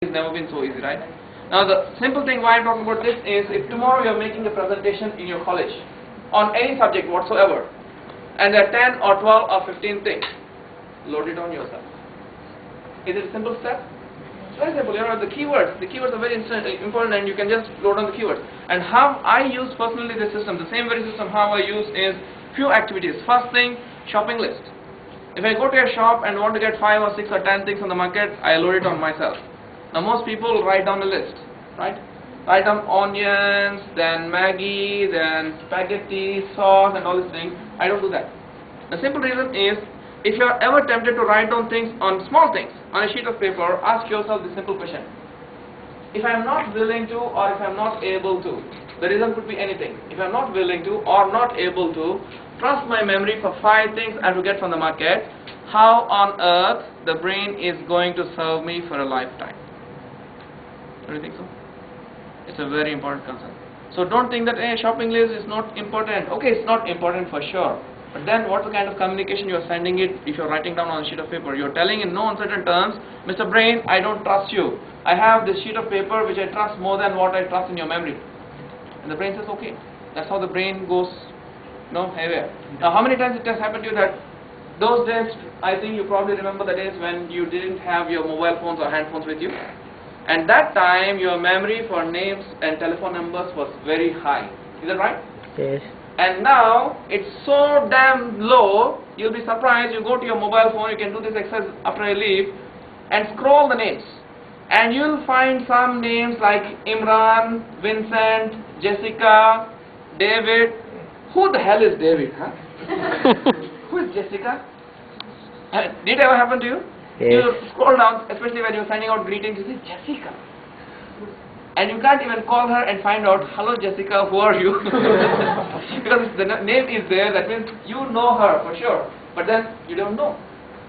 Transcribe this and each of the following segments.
It's never been so easy, right? Now the simple thing why I'm talking about this is if tomorrow you're making a presentation in your college on any subject whatsoever and there are 10 or 12 or 15 things, load it on yourself. Is it a simple step? It's very simple. You know, the keywords are very important and you can just load on the keywords. And how I use personally this system, the same very system how I use is few activities. First thing, shopping list. If I go to a shop and want to get 5 or 6 or 10 things on the market, I load it on myself. Now most people write down a list, right? Write down onions, then Maggi, then spaghetti, sauce and all these things. I don't do that. The simple reason is, if you are ever tempted to write down things on small things on a sheet of paper, ask yourself the simple question. If I am not willing to or if I am not able to, the reason could be anything. If I am not willing to or not able to trust my memory for 5 things I have to get from the market, how on earth the brain is going to serve me for a lifetime? Don't you think so? It's a very important concern. So don't think that shopping list is not important. Okay, it's not important for sure. But then what's the kind of communication you are sending it if you're writing down on a sheet of paper? You're telling in no uncertain terms, Mr. Brain, I don't trust you. I have this sheet of paper which I trust more than what I trust in your memory. And the brain says, okay. That's how the brain goes, haywire. Now how many times it has happened to you that those days, I think you probably remember the days when you didn't have your mobile phones or hand phones with you. And that time your memory for names and telephone numbers was very high. Is that right? Yes. And now it's so damn low, you'll be surprised. You go to your mobile phone, you can do this exercise after I leave, and scroll the names. And you'll find some names like Imran, Vincent, Jessica, David. Who the hell is David, huh? Who is Jessica? Did it ever happen to you? Yes. You scroll down, especially when you're sending out greetings, you say, Jessica. And you can't even call her and find out, hello Jessica, who are you? Because the name is there, that means you know her for sure. But then you don't know.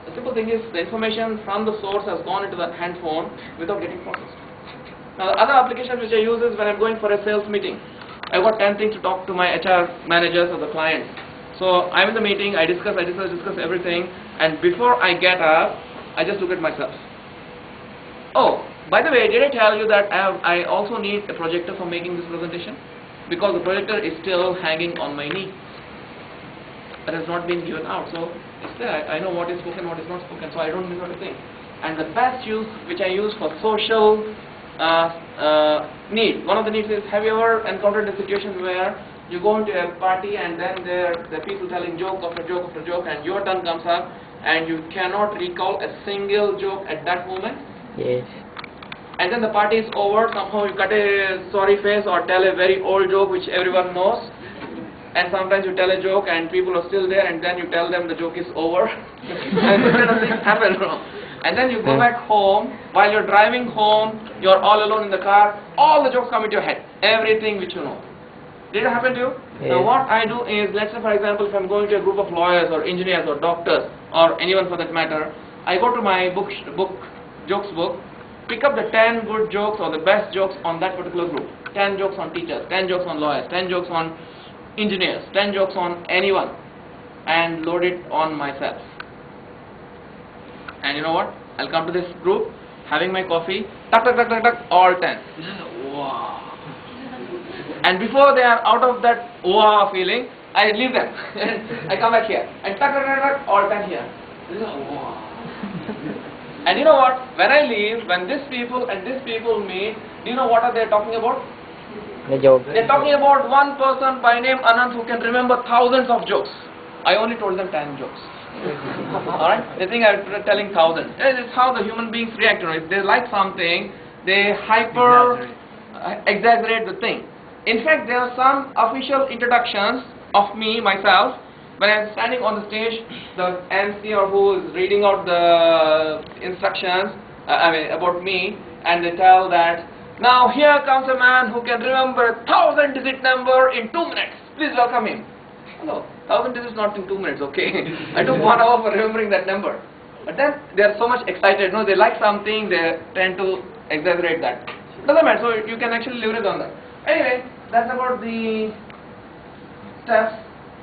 The simple thing is the information from the source has gone into the handphone without getting processed. Now the other application which I use is when I'm going for a sales meeting. I've got 10 things to talk to my HR managers or the clients. So I'm in the meeting, I discuss everything, and before I get up, I just look at myself. Oh, by the way, did I tell you that I also need a projector for making this presentation? Because the projector is still hanging on my knee. That has not been given out. So it's there. I know what is spoken, what is not spoken, so I don't miss out a thing. And the best use which I use for social need, one of the needs is, have you ever encountered a situation where you go into a party and then there are people telling joke after joke after joke and your turn comes up and you cannot recall a single joke at that moment? Yes. And then the party is over, somehow you cut a sorry face or tell a very old joke which everyone knows. And sometimes you tell a joke and people are still there and then you tell them the joke is over. And this kind of things happen. And then you go back home, while you're driving home, you're all alone in the car, all the jokes come into your head, everything which you know. Did it happen to you? Yes. Now what I do is, let's say for example, if I'm going to a group of lawyers or engineers or doctors or anyone for that matter, I go to my jokes book, pick up the 10 good jokes or the best jokes on that particular group. 10 jokes on teachers, 10 jokes on lawyers, 10 jokes on engineers, 10 jokes on anyone, and load it on myself. And you know what? I'll come to this group, having my coffee, tuck, all 10. Wow. And before they are out of that wow feeling, I leave them. I come back here, and tuck, all 10 here. Wow. And you know what? When I leave, when these people and these people meet, do you know what are they talking about? The joke. They're talking about one person by name Anant who can remember thousands of jokes. I only told them 10 jokes. Alright? They think I'm telling thousands. It's how the human beings react. If they like something, they exaggerate the thing. In fact, there are some official introductions of me, myself. When I'm standing on the stage, the MC or who is reading out the instructions about me, and they tell that, now here comes a man who can remember a 1,000-digit number in 2 minutes. Please welcome him. Hello, 1,000 digits not in 2 minutes, okay? I took 1 hour for remembering that number. But then they are so much excited, they like something, they tend to exaggerate that. Doesn't matter, so you can actually leverage on that. Anyway, that's about the steps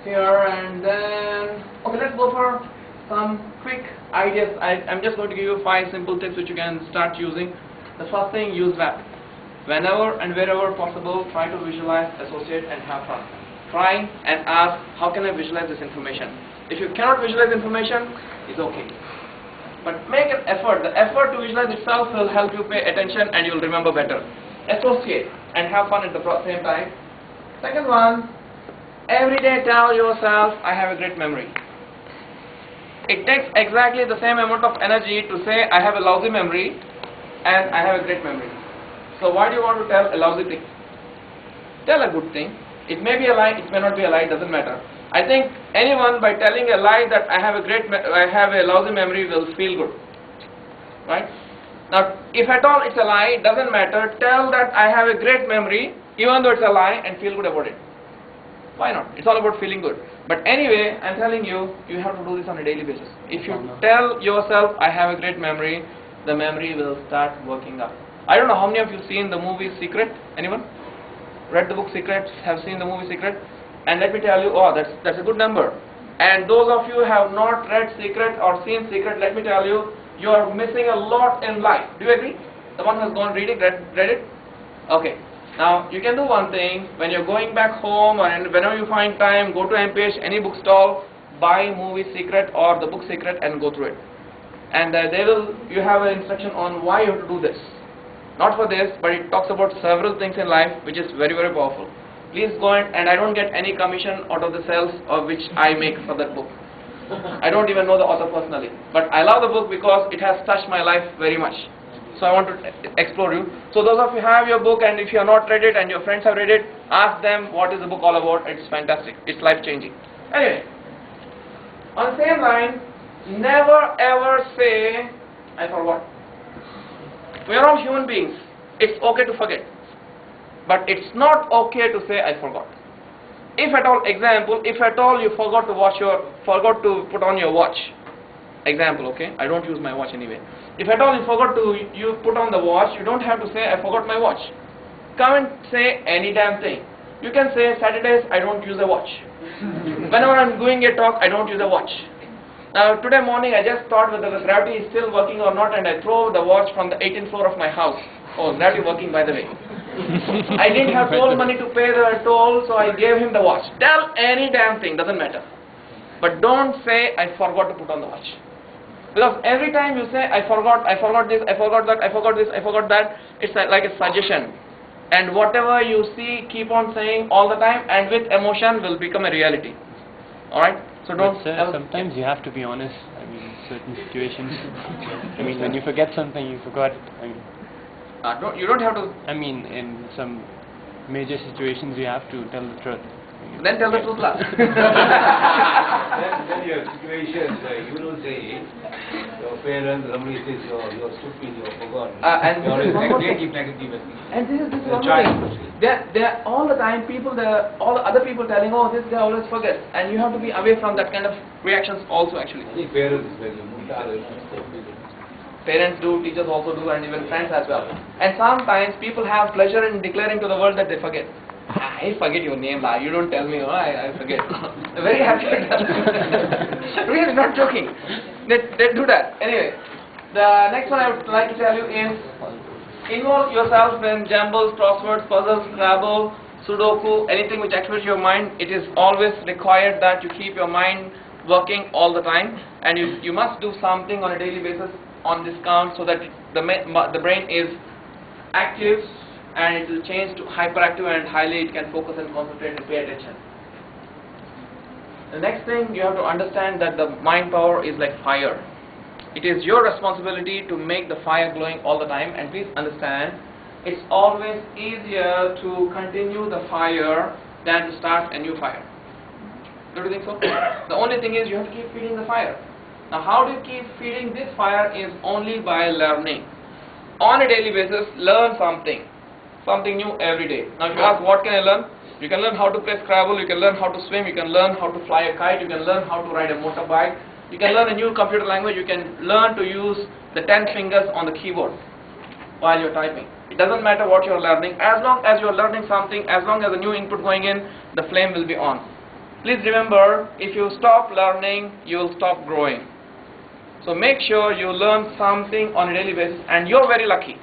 here, and then, okay, let's go for some quick ideas. I'm just going to give you 5 simple tips which you can start using. The first thing, use VAP. Whenever and wherever possible, try to visualize, associate, and have fun. Try and ask, how can I visualize this information? If you cannot visualize information, it's okay. But make an effort. The effort to visualize itself will help you pay attention and you'll remember better. Associate and have fun at the same time. Second one, every day tell yourself, I have a great memory. It takes exactly the same amount of energy to say, I have a lousy memory and I have a great memory. So why do you want to tell a lousy thing? Tell a good thing. It may be a lie, it may not be a lie, it doesn't matter. I think anyone by telling a lie that I have a lousy memory will feel good. Right? Now, if at all it's a lie, it doesn't matter. Tell that I have a great memory, even though it's a lie, and feel good about it. Why not? It's all about feeling good. But anyway, I'm telling you, you have to do this on a daily basis. If you tell yourself, I have a great memory, the memory will start working up. I don't know how many of you seen the movie Secret? Anyone? Read the book Secret? Have seen the movie Secret? And let me tell you, oh, that's a good number. And those of you who have not read Secret or seen Secret, let me tell you, you are missing a lot in life. Do you agree? The one who has gone read it? Okay. Now, you can do one thing. When you're going back home or whenever you find time, go to MPH, any bookstall, buy movie Secret or the book Secret and go through it. And you have an instruction on why you have to do this. Not for this, but it talks about several things in life which is very, very powerful. Please go and I don't get any commission out of the sales of which I make for that book. I don't even know the author personally. But I love the book because it has touched my life very much. So I want to explore you. So those of you who have your book and if you have not read it and your friends have read it, ask them what is the book all about. It's fantastic. It's life changing. Anyway, on the same line, never ever say, I forgot. We are all human beings. It's okay to forget. But it's not okay to say, I forgot. If at all, example, if at all you forgot to put on your watch. Example, okay? I don't use my watch anyway. If at all you forgot to put on the watch, you don't have to say, I forgot my watch. Come and say any damn thing. You can say, Saturdays, I don't use a watch. Whenever I'm doing a talk, I don't use a watch. Now, today morning, I just thought whether the gravity is still working or not, and I throw the watch from the 18th floor of my house. Oh, gravity working, by the way. I didn't have toll money to pay the toll, so I gave him the watch. Tell any damn thing, doesn't matter. But don't say, I forgot to put on the watch. Because every time you say, I forgot this, I forgot that, I forgot this, I forgot that, it's like a suggestion. And whatever you see, keep on saying all the time, and with emotion will become a reality. Alright? So don't... But sometimes you have to be honest. I mean, certain situations. I mean, when you forget something, you forgot it. I mean, you don't have to... I mean, in some major situations, you have to tell the truth. Then tell the truth last. Then your situations, you don't say it. Your parents, somebody says you're stupid, you're forgotten. And negative message. And this is one thing. They're all the time all the other people telling, oh, this guy always forgets. And you have to be away from that kind of reactions also actually. I think parents is very Parents do, teachers also do, and even friends as well. And sometimes people have pleasure in declaring to the world that they forget. I forget your name, you don't tell me, I forget. They're very happy to tell me. Really, not joking. They do that. Anyway, the next one I would like to tell you is, involve yourself in jumbles, crosswords, puzzles, Scrabble, Sudoku, anything which activates your mind. It is always required that you keep your mind working all the time, and you must do something on a daily basis on this count so that the brain is active and it will change to hyperactive and highly it can focus and concentrate and pay attention. The next thing you have to understand that the mind power is like fire. It is your responsibility to make the fire glowing all the time, and please understand it's always easier to continue the fire than to start a new fire. Don't you think so? The only thing is you have to keep feeding the fire. Now how do you keep feeding this fire is only by learning. On a daily basis, learn something new every day. Now if you ask what can I learn? You can learn how to play Scrabble, you can learn how to swim, you can learn how to fly a kite, you can learn how to ride a motorbike, you can learn a new computer language, you can learn to use the 10 fingers on the keyboard while you're typing. It doesn't matter what you're learning, as long as you're learning something, as long as a new input going in, the flame will be on. Please remember, if you stop learning, you will stop growing. So make sure you learn something on a daily basis, and you're very lucky.